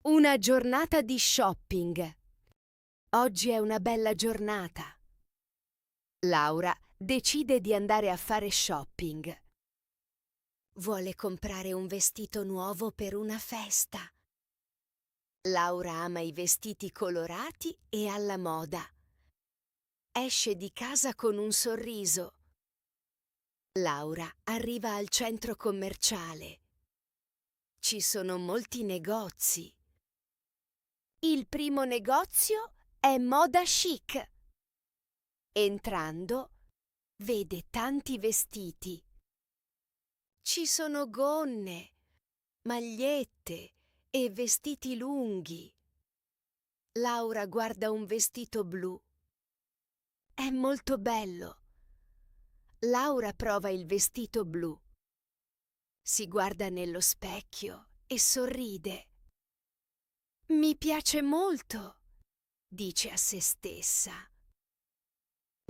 Una giornata di shopping. Oggi è una bella giornata. Laura decide di andare a fare shopping. Vuole comprare un vestito nuovo per una festa. Laura ama i vestiti colorati e alla moda. Esce di casa con un sorriso. Laura arriva al centro commerciale. Ci sono molti negozi. Il primo negozio è Moda Chic. Entrando, vede tanti vestiti. Ci sono gonne, magliette e vestiti lunghi. Laura guarda un vestito blu. È molto bello. Laura prova il vestito blu. Si guarda nello specchio e sorride. Mi piace molto, dice a se stessa.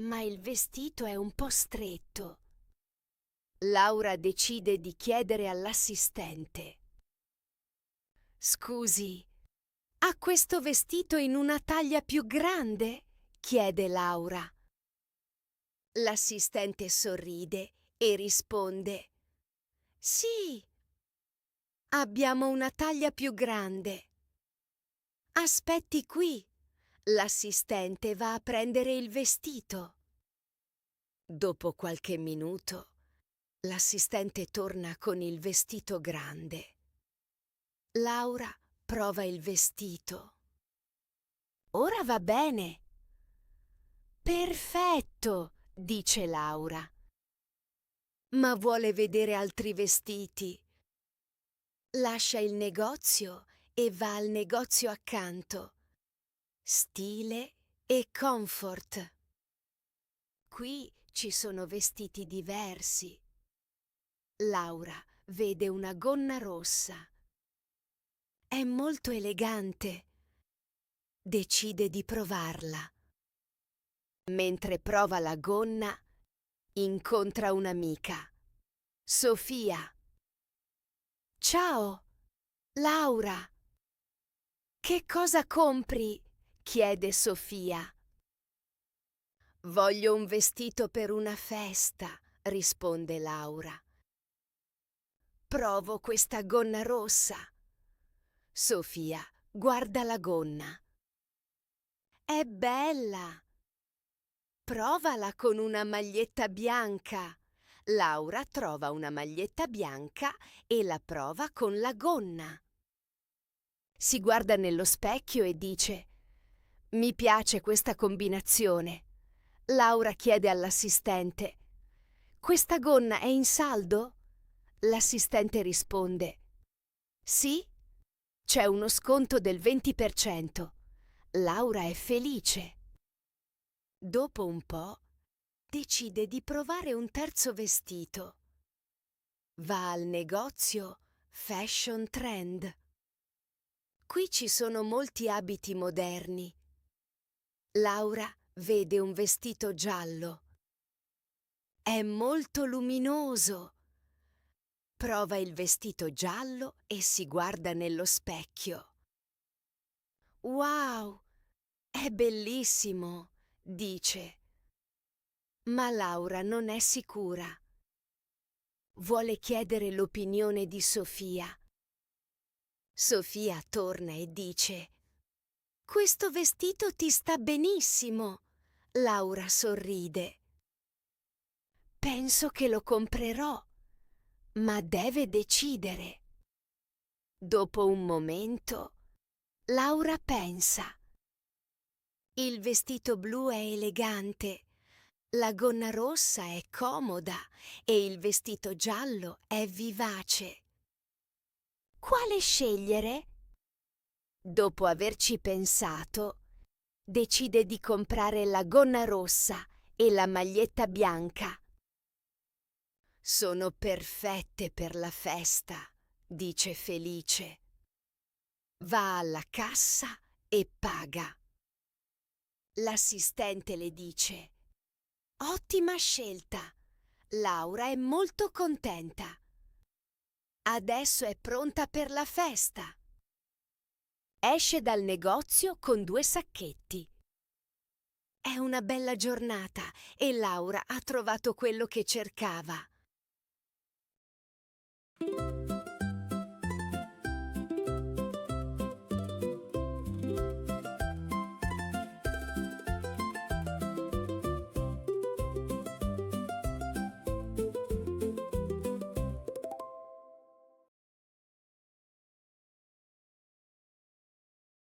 Ma il vestito è un po' stretto. Laura decide di chiedere all'assistente. Scusi, ha questo vestito in una taglia più grande? Chiede Laura. L'assistente sorride e risponde: Sì, abbiamo una taglia più grande. Aspetti qui. L'assistente va a prendere il vestito. Dopo qualche minuto, l'assistente torna con il vestito grande. Laura prova il vestito. Ora va bene. Perfetto, dice Laura. Ma vuole vedere altri vestiti. Lascia il negozio e va al negozio accanto. Stile e comfort. Qui ci sono vestiti diversi. Laura vede una gonna rossa. È molto elegante. Decide di provarla. Mentre prova la gonna, incontra un'amica, Sofia. Ciao, Laura. Che cosa compri? Chiede Sofia. Voglio un vestito per una festa, risponde Laura. Provo questa gonna rossa. Sofia guarda la gonna. È bella. Provala con una maglietta bianca. Laura trova una maglietta bianca e la prova con la gonna. Si guarda nello specchio e dice: Mi piace questa combinazione. Laura chiede all'assistente: Questa gonna è in saldo? L'assistente risponde: Sì, c'è uno sconto del 20%. Laura è felice. Dopo un po', decide di provare un terzo vestito. Va al negozio Fashion Trend. Qui ci sono molti abiti moderni. Laura vede un vestito giallo. È molto luminoso. Prova il vestito giallo e si guarda nello specchio. Wow, è bellissimo, dice. Ma Laura non è sicura. Vuole chiedere l'opinione di Sofia. Sofia torna e dice: Questo vestito ti sta benissimo. Laura sorride. Penso che lo comprerò, ma deve decidere. Dopo un momento, Laura pensa. Il vestito blu è elegante, la gonna rossa è comoda e il vestito giallo è vivace. Quale scegliere? Dopo averci pensato, decide di comprare la gonna rossa e la maglietta bianca. Sono perfette per la festa, dice felice. Va alla cassa e paga. L'assistente le dice: Ottima scelta! Laura è molto contenta. Adesso è pronta per la festa. esce dal negozio con 2 sacchetti. È una bella giornata e Laura ha trovato quello che cercava.